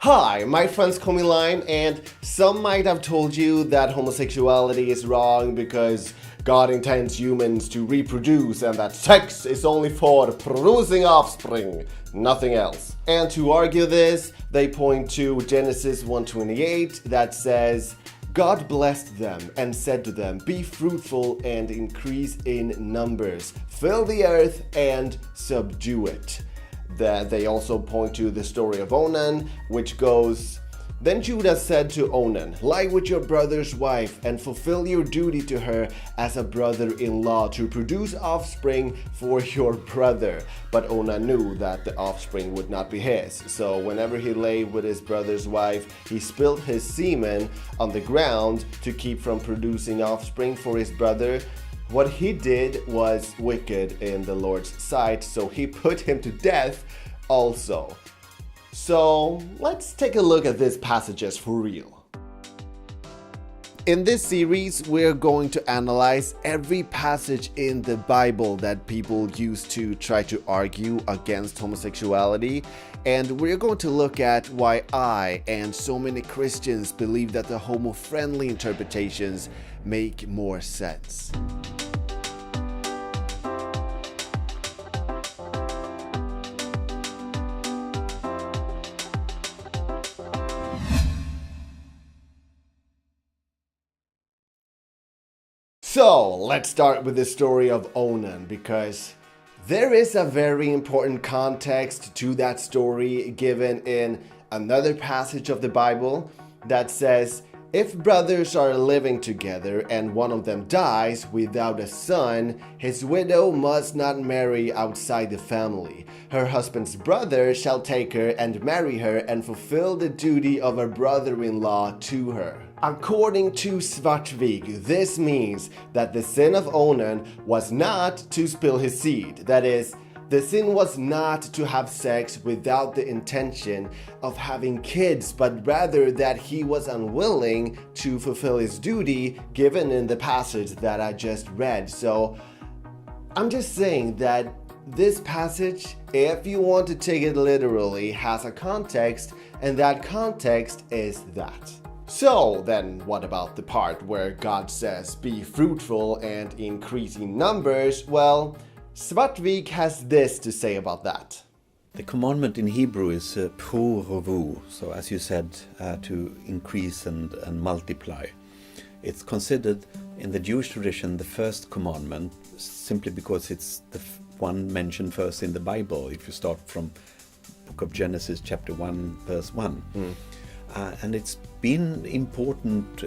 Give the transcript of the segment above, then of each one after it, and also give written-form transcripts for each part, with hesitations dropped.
Hi, my friends call me Lime, and some might have told you that homosexuality is wrong because God intends humans to reproduce and that sex is only for producing offspring, nothing else. And to argue this, they point to Genesis 1:28 that says, God blessed them and said to them, be fruitful and increase in numbers, fill the earth and subdue it. That they also point to the story of Onan, which goes, Then Judah said to Onan, lie with your brother's wife and fulfill your duty to her as a brother-in-law to produce offspring for your brother. But Onan knew that the offspring would not be his. So whenever he lay with his brother's wife, he spilled his semen on the ground to keep from producing offspring for his brother. What he did was wicked in the Lord's sight, so he put him to death also. So let's take a look at these passages for real. In this series, we're going to analyze every passage in the Bible that people use to try to argue against homosexuality, and we're going to look at why I and so many Christians believe that the homo-friendly interpretations make more sense. So let's start with the story of Onan, because there is a very important context to that story given in another passage of the Bible that says, if brothers are living together and one of them dies without a son, his widow must not marry outside the family. Her husband's brother shall take her and marry her and fulfill the duty of a brother-in-law to her. According to Svartvik, this means that the sin of Onan was not to spill his seed. That is, the sin was not to have sex without the intention of having kids, but rather that he was unwilling to fulfill his duty given in the passage that I just read. So I'm just saying that this passage, if you want to take it literally, has a context, and that context is that. So then what about the part where God says be fruitful and increase in numbers? Well, Svartvik has this to say about that. The commandment in Hebrew is provu, so as you said, to increase and multiply. It's considered in the Jewish tradition the first commandment simply because it's the one mentioned first in the Bible, if you start from book of Genesis chapter 1 verse 1. And it's been important,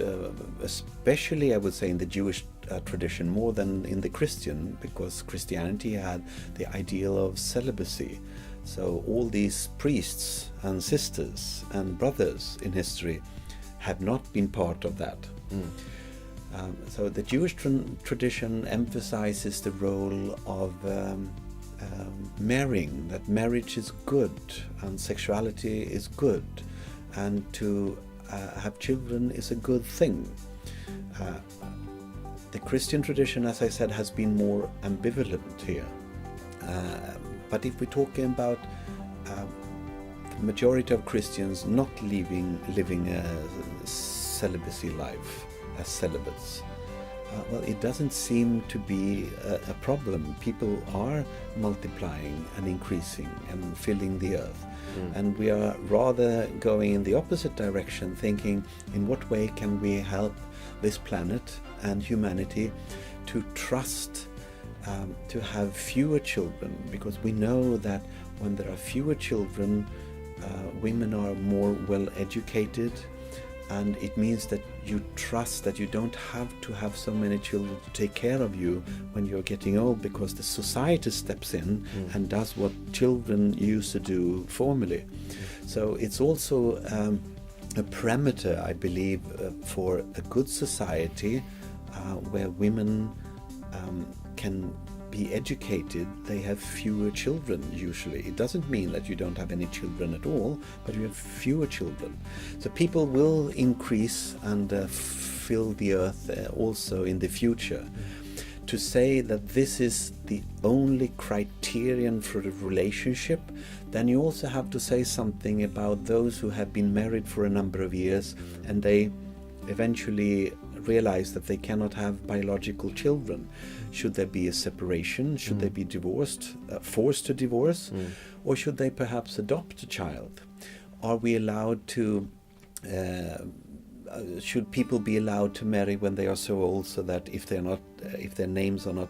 especially I would say in the Jewish tradition more than in the Christian, because Christianity had the ideal of celibacy. So all these priests and sisters and brothers in history have not been part of that. So the Jewish tradition emphasizes the role of marrying, that marriage is good and sexuality is good, and to have children is a good thing. The Christian tradition, as I said, has been more ambivalent here. But if we're talking about the majority of Christians not living a celibacy life as celibates, well, it doesn't seem to be a problem. People are multiplying and increasing and filling the earth. And we are rather going in the opposite direction, thinking in what way can we help this planet and humanity to trust to have fewer children, because we know that when there are fewer children, women are more well educated, and it means that you trust that you don't have to have so many children to take care of you when you're getting old, because the society steps in and does what children used to do formerly. So it's also a parameter, I believe, for a good society where women can be educated. They have fewer children usually. It doesn't mean that you don't have any children at all, but you have fewer children. So people will increase and fill the earth also in the future. to say that this is the only criterion for a relationship, then you also have to say something about those who have been married for a number of years and they eventually realize that they cannot have biological children. Should there be a separation? Should they be divorced, forced to divorce? Or should they perhaps adopt a child? Are we allowed to should people be allowed to marry when they are so old, so that if their names are not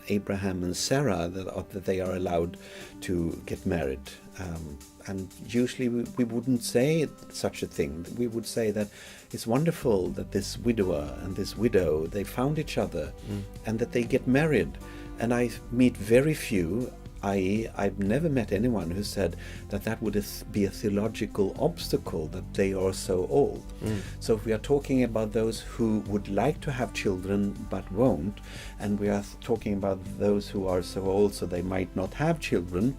Abraham and Sarah, that they are allowed to get married? And usually we wouldn't say such a thing. We would say that it's wonderful that this widower and this widow, they found each other and that they get married. And I meet very few, i.e. I've never met anyone who said that that would be a theological obstacle, that they are so old. So if we are talking about those who would like to have children but won't, and we are talking about those who are so old so they might not have children,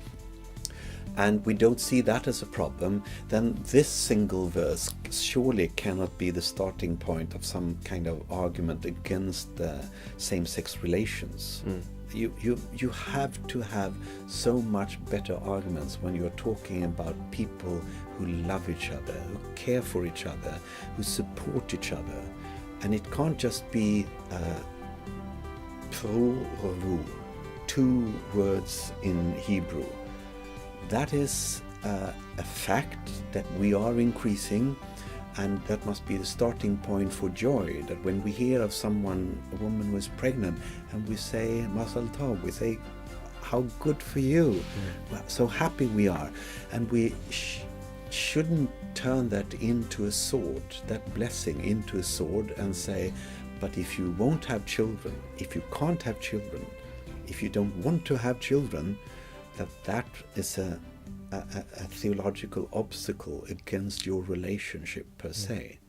and we don't see that as a problem, then this single verse surely cannot be the starting point of some kind of argument against same-sex relations. You have to have so much better arguments when you're talking about people who love each other, who care for each other, who support each other. And it can't just be pru, two words in Hebrew. That is a fact that we are increasing, and that must be the starting point for joy, that when we hear of a woman who is pregnant, and we say Masal Tov, we say, how good for you, so happy we are. And we shouldn't turn that into a sword, that blessing into a sword, and say, but if you won't have children, if you can't have children, if you don't want to have children, that is a theological obstacle against your relationship per se.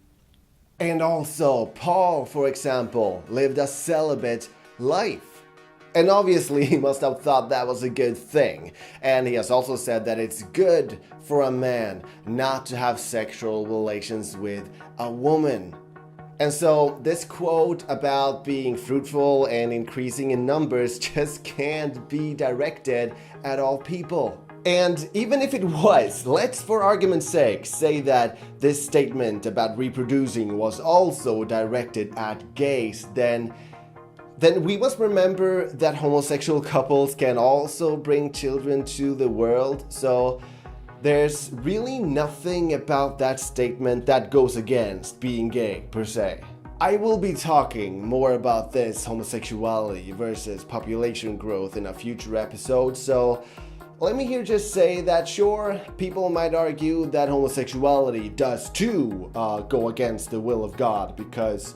And also, Paul, for example, lived a celibate life. And obviously he must have thought that was a good thing. And he has also said that it's good for a man not to have sexual relations with a woman. And so this quote about being fruitful and increasing in numbers just can't be directed at all people. And even if it was, let's for argument's sake say that this statement about reproducing was also directed at gays, then we must remember that homosexual couples can also bring children to the world. So there's really nothing about that statement that goes against being gay per se. I will be talking more about this homosexuality versus population growth in a future episode, so let me here just say that sure, people might argue that homosexuality does too go against the will of God, because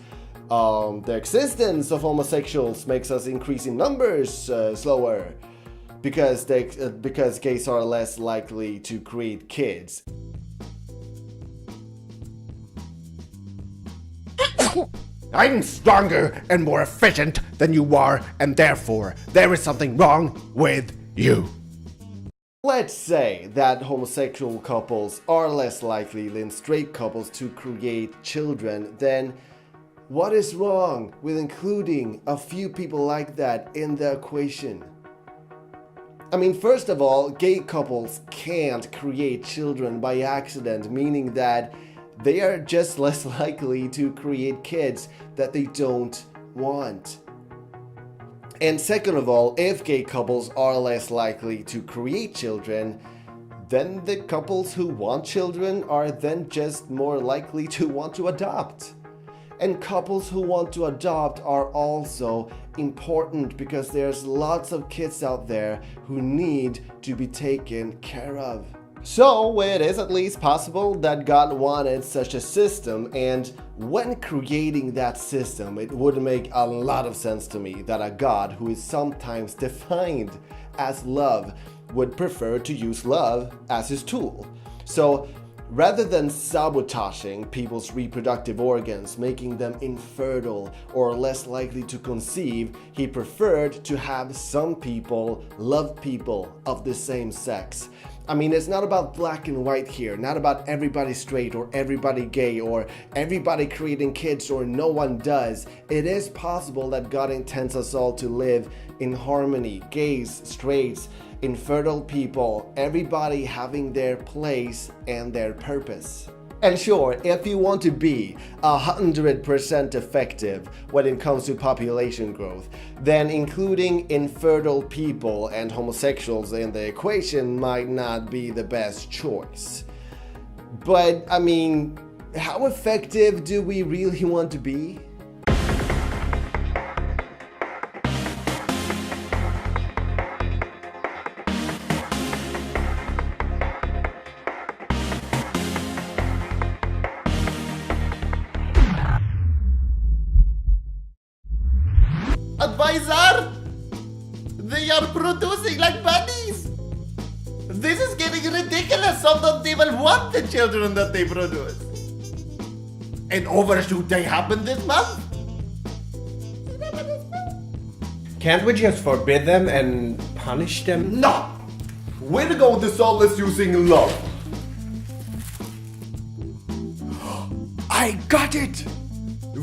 the existence of homosexuals makes us increase in numbers slower, because gays are less likely to create kids. I'm stronger and more efficient than you are, and therefore there is something wrong with you. Let's say that homosexual couples are less likely than straight couples to create children, then what is wrong with including a few people like that in the equation? I mean, first of all, gay couples can't create children by accident, meaning that they are just less likely to create kids that they don't want. And second of all, if gay couples are less likely to create children, then the couples who want children are then just more likely to want to adopt. And couples who want to adopt are also important because there's lots of kids out there who need to be taken care of. So it is at least possible that God wanted such a system, and when creating that system, it would make a lot of sense to me that a God who is sometimes defined as love would prefer to use love as his tool. So rather than sabotaging people's reproductive organs, making them infertile or less likely to conceive, he preferred to have some people love people of the same sex. I mean, it's not about black and white here, not about everybody straight or everybody gay or everybody creating kids or no one does. It is possible that God intends us all to live in harmony, gays, straights, infertile people, everybody having their place and their purpose. And sure, if you want to be 100% effective when it comes to population growth, then including infertile people and homosexuals in the equation might not be the best choice. But, I mean, how effective do we really want to be? Advisor! They are producing like bunnies! This is getting ridiculous. Some don't even want the children that they produce. An overshoot they happen this month? Can't we just forbid them and punish them? No! We're going to solve this using love. I got it!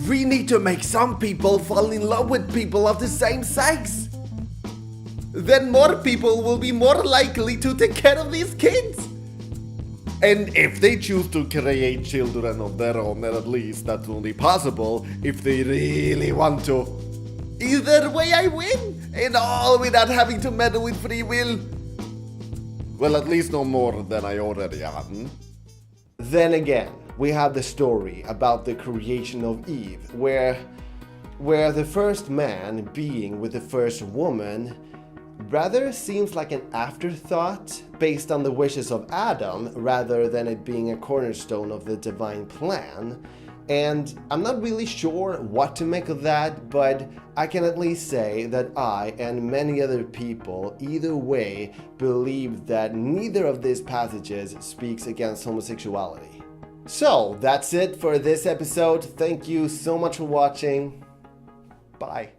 We need to make some people fall in love with people of the same sex. Then more people will be more likely to take care of these kids. And if they choose to create children of their own, then at least that's only possible if they really want to. Either way I win, and all without having to meddle with free will. Well, at least no more than I already am. Then again, we have the story about the creation of Eve, where the first man being with the first woman rather seems like an afterthought based on the wishes of Adam rather than it being a cornerstone of the divine plan. And I'm not really sure what to make of that, but I can at least say that I and many other people either way believe that neither of these passages speaks against homosexuality. So, that's it for this episode. Thank you so much for watching. Bye.